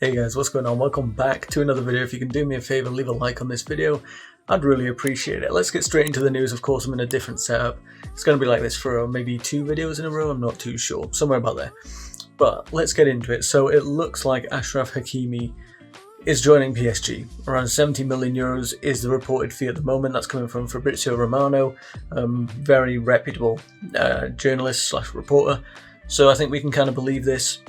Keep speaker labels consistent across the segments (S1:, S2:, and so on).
S1: Hey guys, what's going on? Welcome back to another video. If you can do me a favor, leave a like on this video, I'd really appreciate it. Let's get straight into the news. Of course, I'm in a different setup. It's going to be like this for maybe 2 videos in a row, I'm not too sure, somewhere about there. But let's get into it. So it looks like Achraf Hakimi is joining PSG. Around 70 million euros is the reported fee at the moment. That's coming from Fabrizio Romano, very reputable journalist / reporter. So I think we can kind of believe this.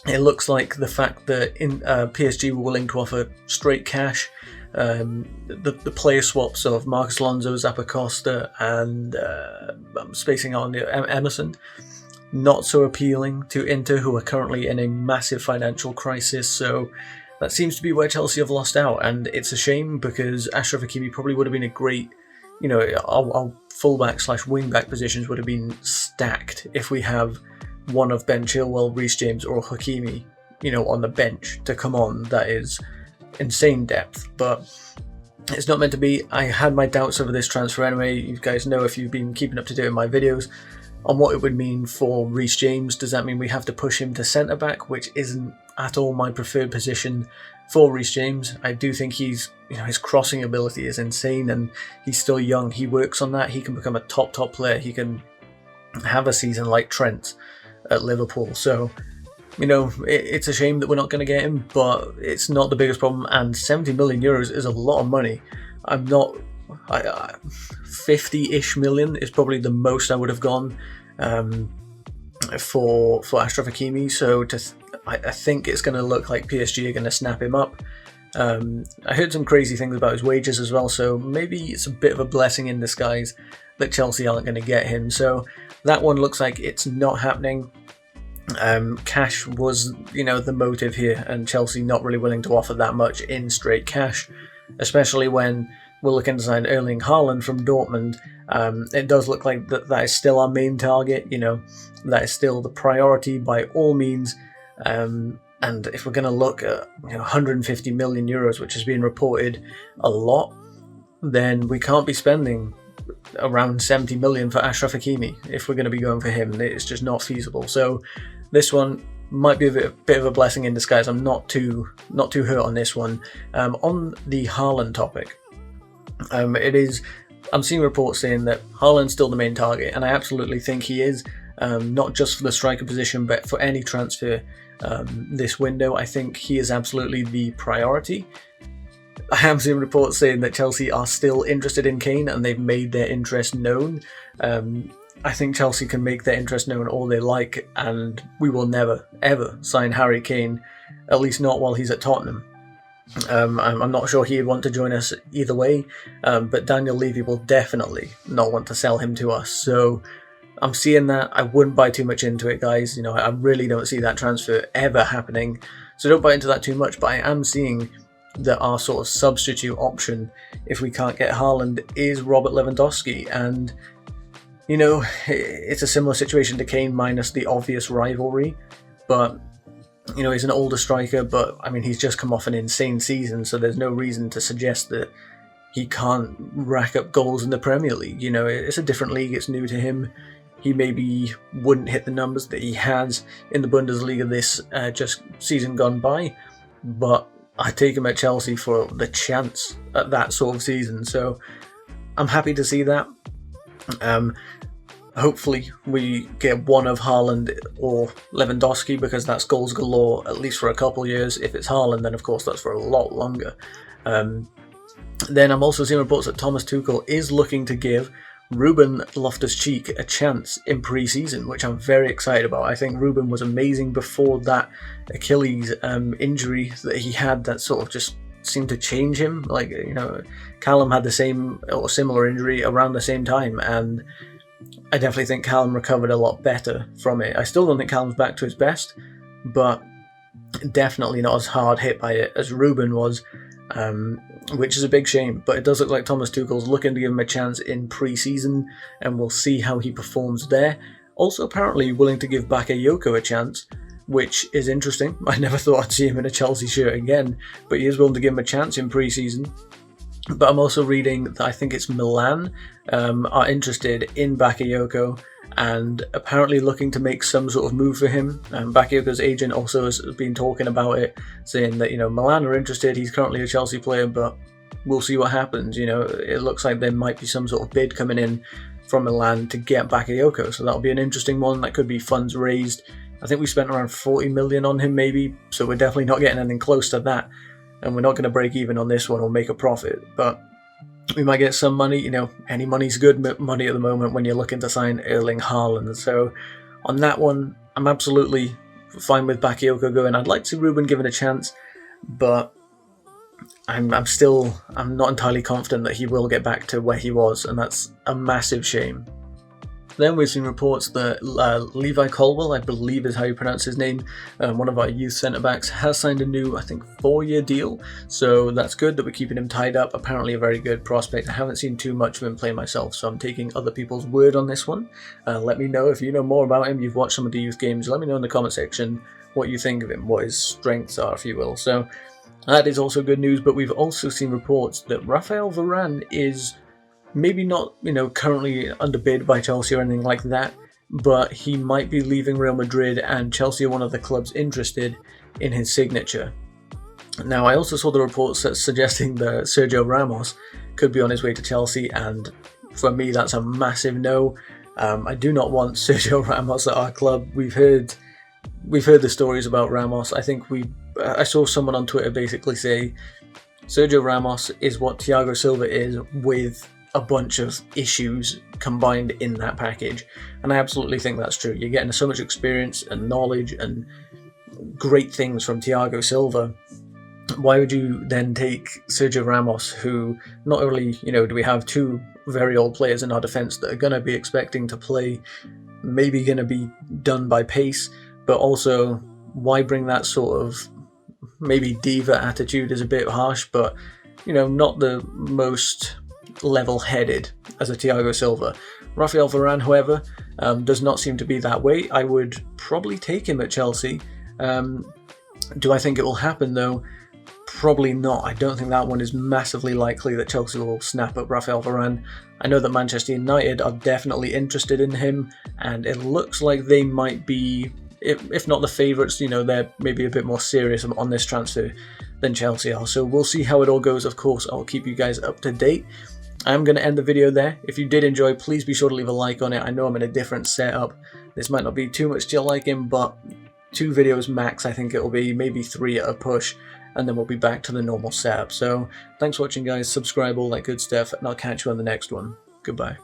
S1: It looks like the fact that PSG were willing to offer straight cash, the player swaps of Marcus Alonso, Zappacosta, and I'm spacing out on Emerson, not so appealing to Inter, who are currently in a massive financial crisis. So that seems to be where Chelsea have lost out, and it's a shame because Achraf Hakimi probably would have been a great, our fullback / wingback positions would have been stacked if we have one of Ben Chilwell, Reece James, or Hakimi, on the bench to come on. That is insane depth, but it's not meant to be. I had my doubts over this transfer anyway. You guys know, if you've been keeping up to date with my videos, on what it would mean for Reece James. Does that mean we have to push him to centre back, which isn't at all my preferred position for Reece James? I do think he's, his crossing ability is insane, and he's still young. He works on that. He can become a top player. He can have a season like Trent at Liverpool. So, it's a shame that we're not going to get him, but it's not the biggest problem. And 70 million euros is a lot of money. 50-ish million is probably the most I would have gone for Achraf Hakimi. So I think it's going to look like PSG are going to snap him up. I heard some crazy things about his wages as well, so maybe it's a bit of a blessing in disguise that Chelsea aren't going to get him. So that one looks like it's not happening. Cash was, the motive here, and Chelsea not really willing to offer that much in straight cash, especially when we're looking to sign Erling Haaland from Dortmund. It does look like that is still our main target. That is still the priority by all means. And if we're going to look at 150 million euros, which has been reported a lot, then we can't be spending around 70 million for Achraf Hakimi if we're going to be going for him. It's just not feasible. So this one might be a bit of a blessing in disguise. I'm not too hurt on this one. On the Haaland topic, I'm seeing reports saying that Haaland's still the main target, and I absolutely think he is, not just for the striker position, but for any transfer this window. I think he is absolutely the priority. I am seeing reports saying that Chelsea are still interested in Kane, and they've made their interest known. I think Chelsea can make their interest known all they like, and we will never, ever sign Harry Kane, at least not while he's at Tottenham. I'm not sure he'd want to join us either way, but Daniel Levy will definitely not want to sell him to us. So I'm seeing that. I wouldn't buy too much into it, guys. I really don't see that transfer ever happening, so don't buy into that too much. But I am seeing that our sort of substitute option, if we can't get Haaland, is Robert Lewandowski. And it's a similar situation to Kane minus the obvious rivalry, but he's an older striker, but I mean, he's just come off an insane season, so there's no reason to suggest that he can't rack up goals in the Premier League. It's a different league, it's new to him. He maybe wouldn't hit the numbers that he has in the Bundesliga this just season gone by, but I take him at Chelsea for the chance at that sort of season, so I'm happy to see that. Hopefully we get one of Haaland or Lewandowski, because that's goals galore, at least for a couple years. If it's Haaland, then of course that's for a lot longer. Then I'm also seeing reports that Thomas Tuchel is looking to give Ruben Loftus-Cheek a chance in pre-season, which I'm very excited about. I think Ruben was amazing before that Achilles injury that he had, that sort of just seemed to change him. Callum had the same or similar injury around the same time, and I definitely think Callum recovered a lot better from it. I still don't think Callum's back to his best, but definitely not as hard hit by it as Ruben was, which is a big shame. But it does look like Thomas Tuchel's looking to give him a chance in pre-season, and we'll see how he performs there. Also apparently willing to give Bakayoko a chance, which is interesting. I never thought I'd see him in a Chelsea shirt again, but he is willing to give him a chance in pre-season. But I'm also reading that I think it's Milan are interested in Bakayoko and apparently looking to make some sort of move for him. Bakayoko's agent also has been talking about it, saying that, you know, Milan are interested. He's currently a Chelsea player, but we'll see what happens. You know, it looks like there might be some sort of bid coming in from Milan to get Bakayoko, so that'll be an interesting one. That could be funds raised. I think we spent around 40 million on him maybe, so we're definitely not getting anything close to that, and we're not going to break even on this one or make a profit, but we might get some money. You know, any money's good money at the moment when you're looking to sign Erling Haaland. So on that one, I'm absolutely fine with Bakayoko going. I'd like to see Ruben given a chance, but I'm not entirely confident that he will get back to where he was, and that's a massive shame. Then we've seen reports that Levi Colwill, I believe is how you pronounce his name, one of our youth centre-backs, has signed a new, I think, 4-year deal. So that's good that we're keeping him tied up. Apparently a very good prospect. I haven't seen too much of him play myself, so I'm taking other people's word on this one. Let me know if you know more about him, you've watched some of the youth games. Let me know in the comment section what you think of him, what his strengths are, if you will. So that is also good news, but we've also seen reports that Raphael Varane is maybe not, you know, currently under bid by Chelsea or anything like that, but he might be leaving Real Madrid, and Chelsea are one of the clubs interested in his signature. Now, I also saw the reports that suggesting that Sergio Ramos could be on his way to Chelsea, and for me, that's a massive no. I do not want Sergio Ramos at our club. We've heard the stories about Ramos. I think I saw someone on Twitter basically say Sergio Ramos is what Thiago Silva is with a bunch of issues combined in that package, and I absolutely think that's true. You're getting so much experience and knowledge and great things from Thiago Silva. Why would you then take Sergio Ramos, who not only, you know, do we have 2 very old players in our defence that are going to be expecting to play, maybe going to be done by pace, but also why bring that sort of maybe diva attitude is a bit harsh, but, you know, not the most level-headed as a Thiago Silva. Raphael Varane, however, does not seem to be that way. I would probably take him at Chelsea. Do I think it will happen though? Probably not. I don't think that one is massively likely that Chelsea will snap up Raphael Varane. I know that Manchester United are definitely interested in him, and it looks like they might be, if not the favourites, you know, they're maybe a bit more serious on this transfer than Chelsea are. So we'll see how it all goes. Of course, I'll keep you guys up to date. I'm going to end the video there. If you did enjoy, please be sure to leave a like on it. I know I'm in a different setup. This might not be too much to your liking, but 2 videos max, I think it will be, maybe 3 at a push, and then we'll be back to the normal setup. So thanks for watching, guys. Subscribe, all that good stuff, and I'll catch you on the next one. Goodbye.